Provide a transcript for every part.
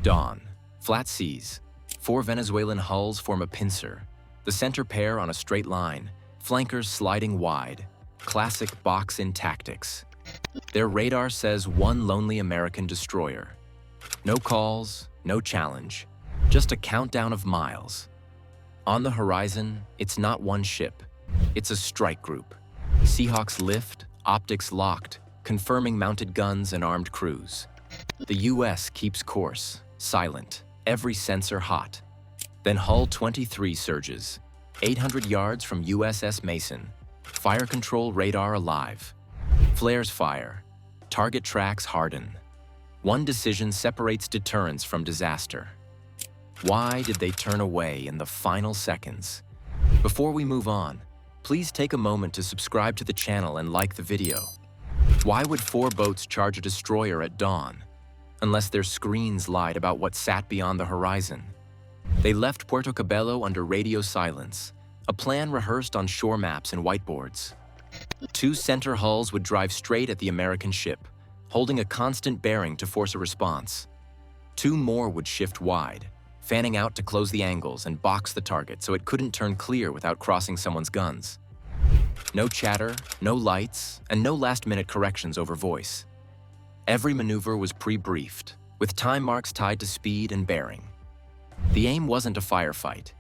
Dawn. Flat seas. 4 Venezuelan hulls form a pincer. The center pair on a straight line, flankers sliding wide. Classic box-in tactics. Their radar says one lonely American destroyer. No calls, no challenge, just a countdown of miles. On the horizon, it's not one ship. It's a strike group. Seahawks lift, optics locked, confirming mounted guns and armed crews. The U.S. keeps course, silent, every sensor hot. Then Hull 23 surges, 800 yards from USS Mason. Fire control radar alive. Flares fire. Target tracks harden. One decision separates deterrence from disaster. Why did they turn away in the final seconds? Before we move on, please take a moment to subscribe to the channel and like the video. Why would 4 boats charge a destroyer at dawn? Unless their screens lied about what sat beyond the horizon. They left Puerto Cabello under radio silence, a plan rehearsed on shore maps and whiteboards. 2 center hulls would drive straight at the American ship, holding a constant bearing to force a response. 2 more would shift wide, fanning out to close the angles and box the target so it couldn't turn clear without crossing someone's guns. No chatter, no lights, and no last-minute corrections over voice. Every maneuver was pre-briefed, with time marks tied to speed and bearing. The aim wasn't a firefight.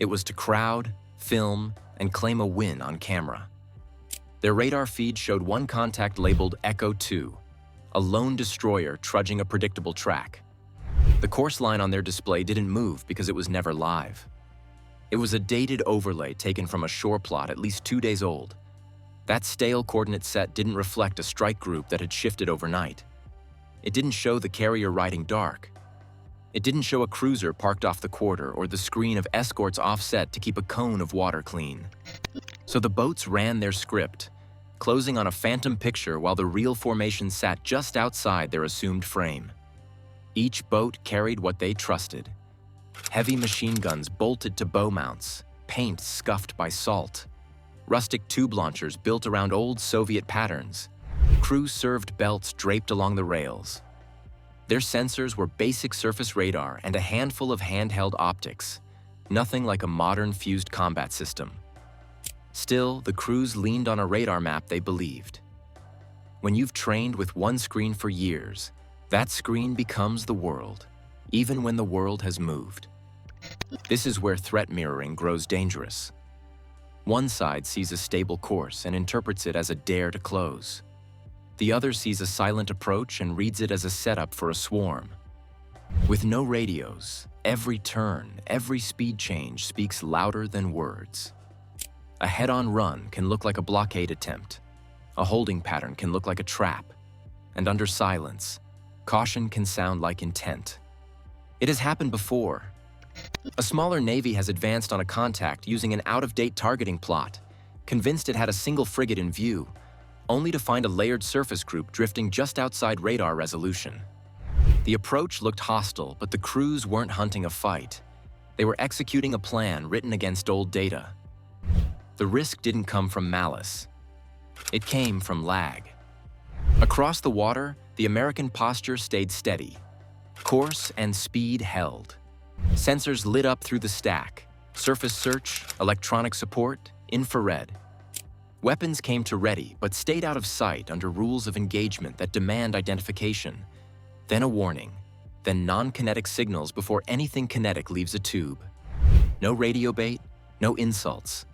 It was to crowd, film, and claim a win on camera. Their radar feed showed one contact labeled Echo 2, a lone destroyer trudging a predictable track. The course line on their display didn't move because it was never live. It was a dated overlay taken from a shore plot at least 2 days old. That stale coordinate set didn't reflect a strike group that had shifted overnight. It didn't show the carrier riding dark. It didn't show a cruiser parked off the quarter or the screen of escorts offset to keep a cone of water clean. So the boats ran their script, closing on a phantom picture while the real formation sat just outside their assumed frame. Each boat carried what they trusted. Heavy machine guns bolted to bow mounts, paint scuffed by salt. Rustic tube launchers built around old Soviet patterns. Crew-served belts draped along the rails. Their sensors were basic surface radar and a handful of handheld optics, nothing like a modern fused combat system. Still, the crews leaned on a radar map they believed. When you've trained with one screen for years, that screen becomes the world, even when the world has moved. This is where threat mirroring grows dangerous. One side sees a stable course and interprets it as a dare to close. The other sees a silent approach and reads it as a setup for a swarm. With no radios, every turn, every speed change speaks louder than words. A head-on run can look like a blockade attempt. A holding pattern can look like a trap. And under silence, caution can sound like intent. It has happened before. A smaller navy has advanced on a contact using an out-of-date targeting plot, convinced it had a single frigate in view, only to find a layered surface group drifting just outside radar resolution. The approach looked hostile, but the crews weren't hunting a fight. They were executing a plan written against old data. The risk didn't come from malice. It came from lag. Across the water, the American posture stayed steady. Course and speed held. Sensors lit up through the stack. Surface search, electronic support, infrared. Weapons came to ready, but stayed out of sight under rules of engagement that demand identification. Then a warning, then non-kinetic signals before anything kinetic leaves a tube. No radio bait, no insults.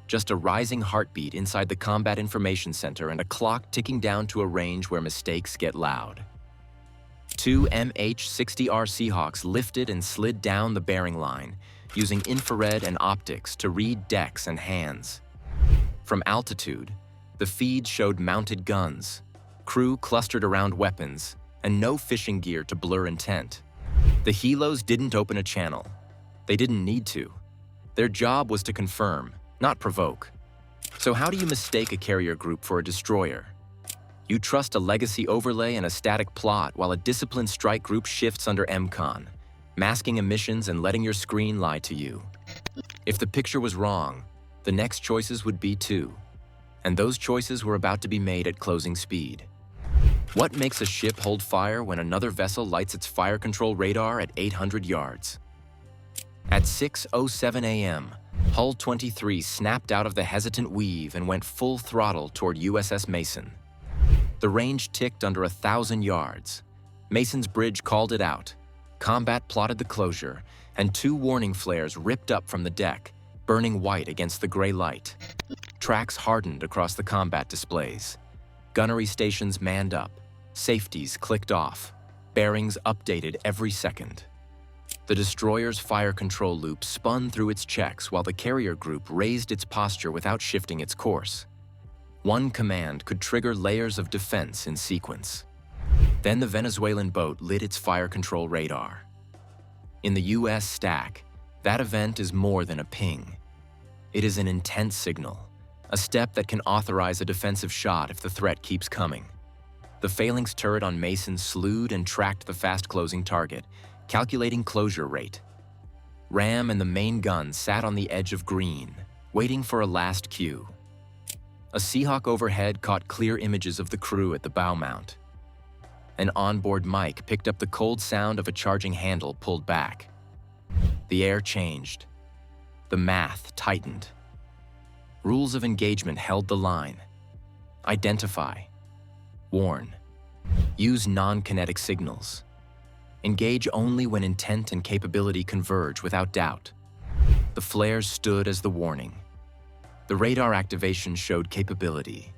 Just a rising heartbeat inside the Combat Information Center and a clock ticking down to a range where mistakes get loud. 2 MH-60R Seahawks lifted and slid down the bearing line, using infrared and optics to read decks and hands. From altitude, the feed showed mounted guns, crew clustered around weapons, and no fishing gear to blur intent. The helos didn't open a channel. They didn't need to. Their job was to confirm, not provoke. So how do you mistake a carrier group for a destroyer? You trust a legacy overlay and a static plot while a disciplined strike group shifts under EMCON, masking emissions and letting your screen lie to you. If the picture was wrong, the next choices would be too, and those choices were about to be made at closing speed. What makes a ship hold fire when another vessel lights its fire control radar at 800 yards? At 6:07 a.m., Hull 23 snapped out of the hesitant weave and went full throttle toward USS Mason. The range ticked under 1,000 yards. Mason's bridge called it out. Combat plotted the closure, and 2 warning flares ripped up from the deck, burning white against the gray light. Tracks hardened across the combat displays. Gunnery stations manned up. Safeties clicked off. Bearings updated every second. The destroyer's fire control loop spun through its checks while the carrier group raised its posture without shifting its course. One command could trigger layers of defense in sequence. Then the Venezuelan boat lit its fire control radar. In the U.S. stack, that event is more than a ping. It is an intense signal, a step that can authorize a defensive shot if the threat keeps coming. The phalanx turret on Mason slewed and tracked the fast-closing target, calculating closure rate. Ram and the main gun sat on the edge of green, waiting for a last cue. A Seahawk overhead caught clear images of the crew at the bow mount. An onboard mic picked up the cold sound of a charging handle pulled back. The air changed. The math tightened. Rules of engagement held the line. Identify. Warn. Use non-kinetic signals. Engage only when intent and capability converge without doubt. The flares stood as the warning. The radar activation showed capability.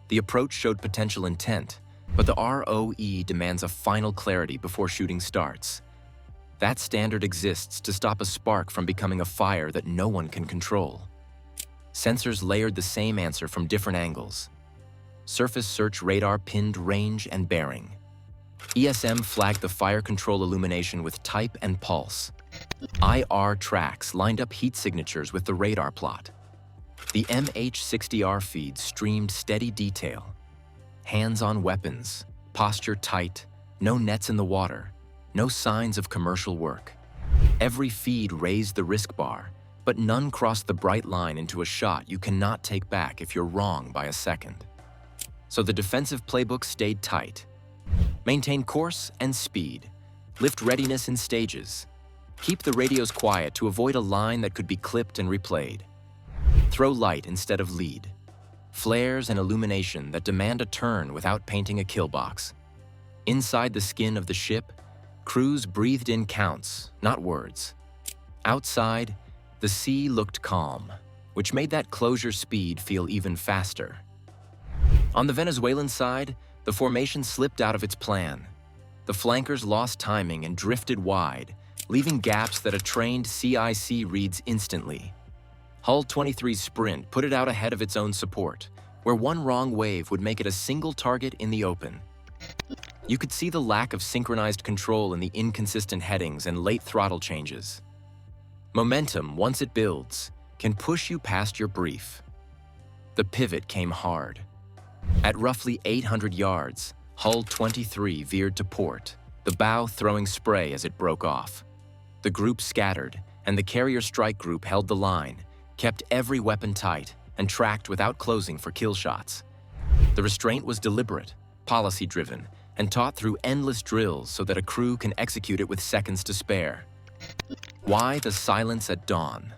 The approach showed potential intent, but the ROE demands a final clarity before shooting starts. That standard exists to stop a spark from becoming a fire that no one can control. Sensors layered the same answer from different angles. Surface search radar pinned range and bearing. ESM flagged the fire control illumination with type and pulse. IR tracks lined up heat signatures with the radar plot. The MH-60R feed streamed steady detail. Hands-on weapons, posture tight, no nets in the water, no signs of commercial work. Every feed raised the risk bar, but none crossed the bright line into a shot you cannot take back if you're wrong by a second. So the defensive playbook stayed tight. Maintain course and speed. Lift readiness in stages. Keep the radios quiet to avoid a line that could be clipped and replayed. Throw light instead of lead. Flares and illumination that demand a turn without painting a kill box. Inside the skin of the ship, crews breathed in counts, not words. Outside, the sea looked calm, which made that closure speed feel even faster. On the Venezuelan side, the formation slipped out of its plan. The flankers lost timing and drifted wide, leaving gaps that a trained CIC reads instantly. Hull 23's sprint put it out ahead of its own support, where one wrong wave would make it a single target in the open. You could see the lack of synchronized control in the inconsistent headings and late throttle changes. Momentum, once it builds, can push you past your brief. The pivot came hard. At roughly 800 yards, Hull 23 veered to port, the bow throwing spray as it broke off. The group scattered, and the carrier strike group held the line, kept every weapon tight, and tracked without closing for kill shots. The restraint was deliberate, policy-driven, and taught through endless drills so that a crew can execute it with seconds to spare. Why the silence at dawn?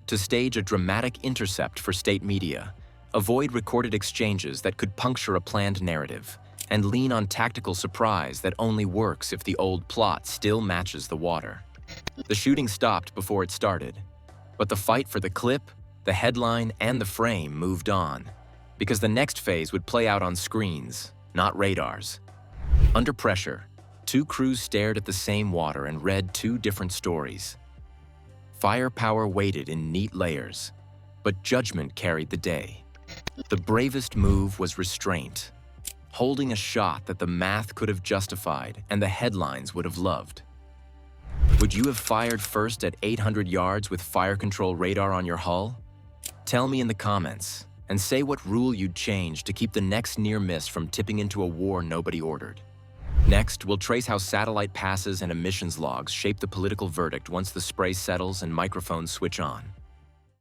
To stage a dramatic intercept for state media, avoid recorded exchanges that could puncture a planned narrative, and lean on tactical surprise that only works if the old plot still matches the water. The shooting stopped before it started, but the fight for the clip, the headline, and the frame moved on, because the next phase would play out on screens, not radars. Under pressure, 2 crews stared at the same water and read 2 different stories. Firepower waited in neat layers, but judgment carried the day. The bravest move was restraint, holding a shot that the math could have justified and the headlines would have loved. Would you have fired first at 800 yards with fire control radar on your hull? Tell me in the comments, and say what rule you'd change to keep the next near miss from tipping into a war nobody ordered. Next, we'll trace how satellite passes and emissions logs shape the political verdict once the spray settles and microphones switch on.